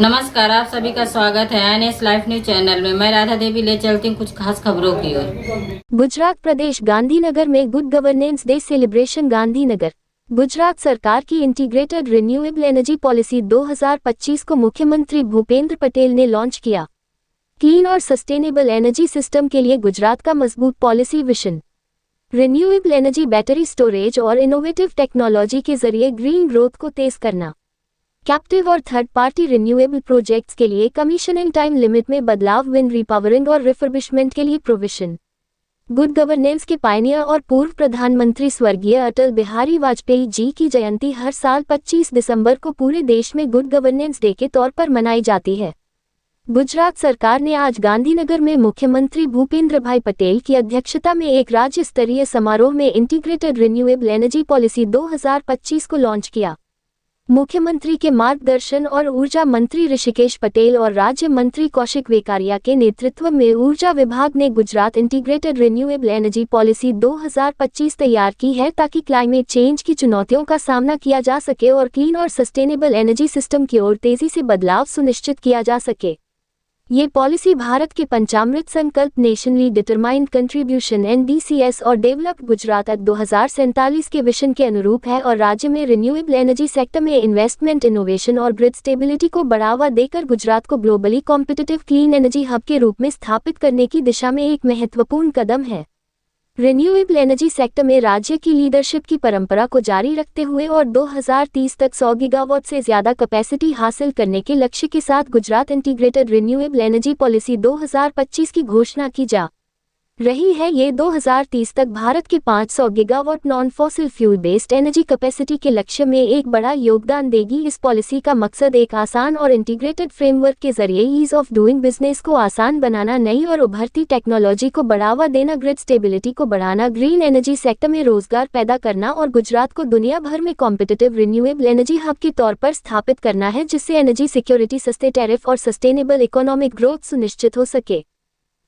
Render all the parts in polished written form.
नमस्कार, आप सभी का स्वागत है एनएस लाइफ न्यूज चैनल में। मैं राधा देवी ले चलती हूँ कुछ खास खबरों की ओर। गुजरात प्रदेश गांधीनगर में good governance day celebration. Gandhinagar Gujarat सरकार की इंटीग्रेटेड रिन्यूएबल एनर्जी पॉलिसी 2025 को मुख्यमंत्री भूपेंद्र पटेल ने लॉन्च किया। क्लीन और सस्टेनेबल एनर्जी सिस्टम के लिए गुजरात का मजबूत policy vision. Renewable energy, battery storage और इनोवेटिव टेक्नोलॉजी के जरिए ग्रीन ग्रोथ को तेज करना। कैप्टिव और थर्ड पार्टी रिन्यूएबल प्रोजेक्ट्स के लिए कमीशनिंग टाइम लिमिट में बदलाव। विंड रिपावरिंग और रिफर्बिशमेंट के लिए प्रोविजन। गुड गवर्नेंस के पायनियर और पूर्व प्रधानमंत्री स्वर्गीय अटल बिहारी वाजपेयी जी की जयंती हर साल 25 दिसंबर को पूरे देश में गुड गवर्नेंस डे के तौर पर मनाई जाती है। गुजरात सरकार ने आज गांधीनगर में मुख्यमंत्री भूपेंद्र भाई पटेल की अध्यक्षता में एक राज्य स्तरीय समारोह में इंटीग्रेटेड रिन्यूएबल एनर्जी पॉलिसी 2025 को लॉन्च किया। मुख्यमंत्री के मार्गदर्शन और ऊर्जा मंत्री ऋषिकेश पटेल और राज्य मंत्री कौशिक वेकारिया के नेतृत्व में ऊर्जा विभाग ने Gujarat integrated renewable energy policy 2025 तैयार की है ताकि क्लाइमेट चेंज की चुनौतियों का सामना किया जा सके और क्लीन और सस्टेनेबल एनर्जी सिस्टम की ओर तेजी से बदलाव सुनिश्चित किया जा सके। ये पॉलिसी भारत के पंचामृत संकल्प, नेशनली डिटरमाइंड कंट्रीब्यूशन NDCS और डेवलप्ड गुजरात 2047 के विजन के अनुरूप है और राज्य में रिन्यूएबल एनर्जी सेक्टर में इन्वेस्टमेंट, इनोवेशन और ग्रिड स्टेबिलिटी को बढ़ावा देकर गुजरात को globally competitive clean energy hub के रूप में स्थापित करने की दिशा में एक महत्वपूर्ण कदम है। रिन्यूएबल एनर्जी सेक्टर में राज्य की लीडरशिप की परंपरा को जारी रखते हुए और 2030 तक 100 गीगावाट से ज्यादा कैपेसिटी हासिल करने के लक्ष्य के साथ Gujarat integrated renewable energy policy 2025 की घोषणा की जा रही है। ये 2030 तक भारत के 500 gigawatt non fossil fuel based energy capacity के लक्ष्य में एक बड़ा योगदान देगी। इस पॉलिसी का मकसद एक आसान और इंटीग्रेटेड फ्रेमवर्क के जरिए ईज ऑफ डूइंग बिजनेस को आसान बनाना, नई और उभरती टेक्नोलॉजी को बढ़ावा देना, ग्रिड स्टेबिलिटी को बढ़ाना, ग्रीन एनर्जी सेक्टर में रोजगार पैदा करना और गुजरात को दुनिया भर में कॉम्पिटिटिव रिन्यूएबल एनर्जी हब के तौर पर स्थापित करना है, जिससे एनर्जी सिक्योरिटी, सस्ते टैरिफ और सस्टेनेबल इकोनॉमिक ग्रोथ सुनिश्चित हो सके।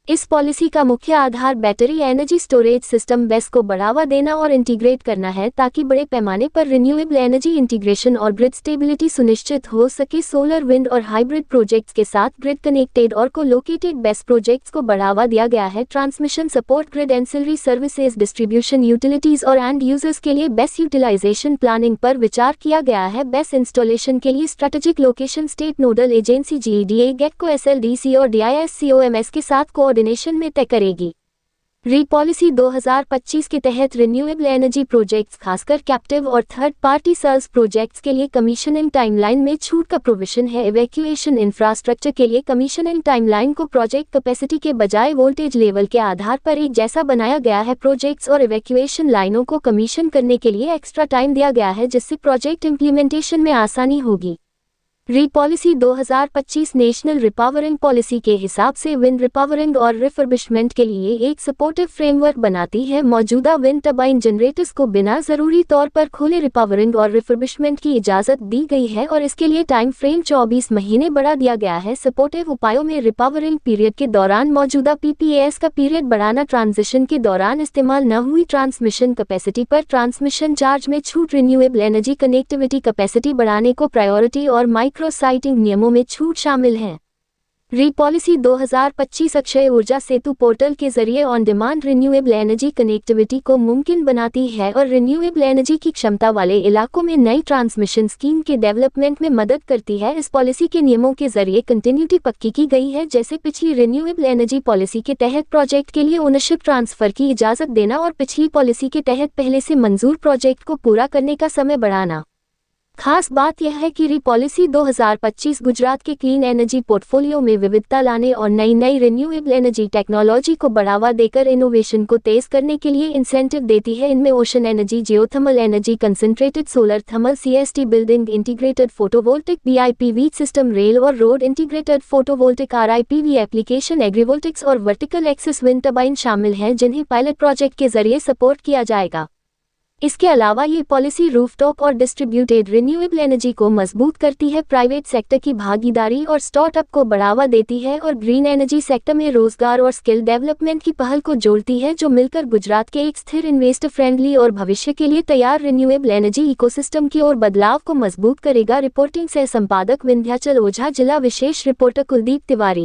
इस पॉलिसी का मुख्य आधार battery energy storage system BESS को बढ़ावा देना और इंटीग्रेट करना है ताकि बड़े पैमाने पर रिन्यूएबल एनर्जी इंटीग्रेशन और ग्रिड स्टेबिलिटी सुनिश्चित हो सके। सोलर, विंड और हाइब्रिड प्रोजेक्ट्स के साथ ग्रिड कनेक्टेड और को-लोकेटेड BESS प्रोजेक्ट्स को बढ़ावा दिया गया है। Transmission support, grid ancillary services, distribution utilities और एंड यूजर्स के लिए BESS यूटिलाइजेशन प्लानिंग पर विचार किया गया है। BESS इंस्टॉलेशन के लिए strategic location state nodal agency GEDA, GETCO, SLDC और DISCOMS के साथ कोऑर्डिनेशन में तय करेगी। पॉलिसी 2025 के तहत रिन्यूएबल एनर्जी प्रोजेक्ट्स, खासकर कैप्टिव और थर्ड पार्टी सेल्स प्रोजेक्ट्स के लिए कमीशनिंग टाइमलाइन में छूट का प्रोविजन है। इवैक्यूएशन इंफ्रास्ट्रक्चर के लिए कमीशनिंग टाइमलाइन को प्रोजेक्ट कैपेसिटी के बजाय वोल्टेज लेवल के आधार पर एक जैसा बनाया गया है। प्रोजेक्ट्स और इवैक्यूएशन लाइनों को कमीशन करने के लिए एक्स्ट्रा टाइम दिया गया है, जिससे प्रोजेक्ट इंप्लीमेंटेशन में आसानी होगी। पॉलिसी 2025 नेशनल रिपावरिंग पॉलिसी के हिसाब से विंड रिपावरिंग और रिफर्बिशमेंट के लिए एक सपोर्टिव फ्रेमवर्क बनाती है। मौजूदा विंड टर्बाइन जनरेटर्स को बिना जरूरी तौर पर खोले रिपावरिंग और रिफर्बिशमेंट की इजाजत दी गई है और इसके लिए टाइम फ्रेम 24 महीने बढ़ा दिया गया है। सपोर्टिव उपायों में रिपावरिंग पीरियड के दौरान मौजूदा PPAS का पीरियड बढ़ाना, ट्रांजिशन के दौरान इस्तेमाल न हुई ट्रांसमिशन कैपेसिटी पर ट्रांसमिशन चार्ज में छूट, रिन्यूएबल एनर्जी कनेक्टिविटी कैपेसिटी बढ़ाने को प्रायोरिटी और माइक्रो साइटिंग नियमों में छूट शामिल है। पॉलिसी 2025 अक्षय ऊर्जा सेतु पोर्टल के जरिए on demand renewable energy connectivity को मुमकिन बनाती है और रिन्यूएबल एनर्जी की क्षमता वाले इलाकों में नई ट्रांसमिशन स्कीम के डेवलपमेंट में मदद करती है। इस पॉलिसी के नियमों के जरिए कंटिन्यूटी पक्की की गई है, जैसे पिछली रिन्यूएबल एनर्जी पॉलिसी के तहत प्रोजेक्ट के लिए ओनरशिप ट्रांसफर की इजाजत देना और पिछली पॉलिसी के तहत पहले से मंजूर प्रोजेक्ट को पूरा करने का समय बढ़ाना। खास बात यह है कि पॉलिसी 2025 गुजरात के क्लीन एनर्जी पोर्टफोलियो में विविधता लाने और नई रिन्यूएबल एनर्जी टेक्नोलॉजी को बढ़ावा देकर इनोवेशन को तेज करने के लिए इंसेंटिव देती है। इनमें ocean energy, geothermal energy, concentrated solar thermal, CST building, integrated photovoltaic BIPV system, rail और road integrated photovoltaic RIPV application, agrivoltaics और वर्टिकल एक्सिस विंड टर्बाइन शामिल हैं, जिन्हें पायलट प्रोजेक्ट के जरिए सपोर्ट किया जाएगा। इसके अलावा ये पॉलिसी रूफटॉप और डिस्ट्रीब्यूटेड रिन्यूएबल एनर्जी को मजबूत करती है, प्राइवेट सेक्टर की भागीदारी और स्टार्टअप को बढ़ावा देती है और ग्रीन एनर्जी सेक्टर में रोजगार और स्किल डेवलपमेंट की पहल को जोड़ती है, जो मिलकर गुजरात के एक स्थिर, इन्वेस्टर फ्रेंडली और भविष्य के लिए तैयार रिन्यूएबल एनर्जी इकोसिस्टम की ओर बदलाव को मजबूत करेगा। रिपोर्टिंग सह संपादक विंध्याचल ओझा, जिला विशेष रिपोर्टर कुलदीप तिवारी।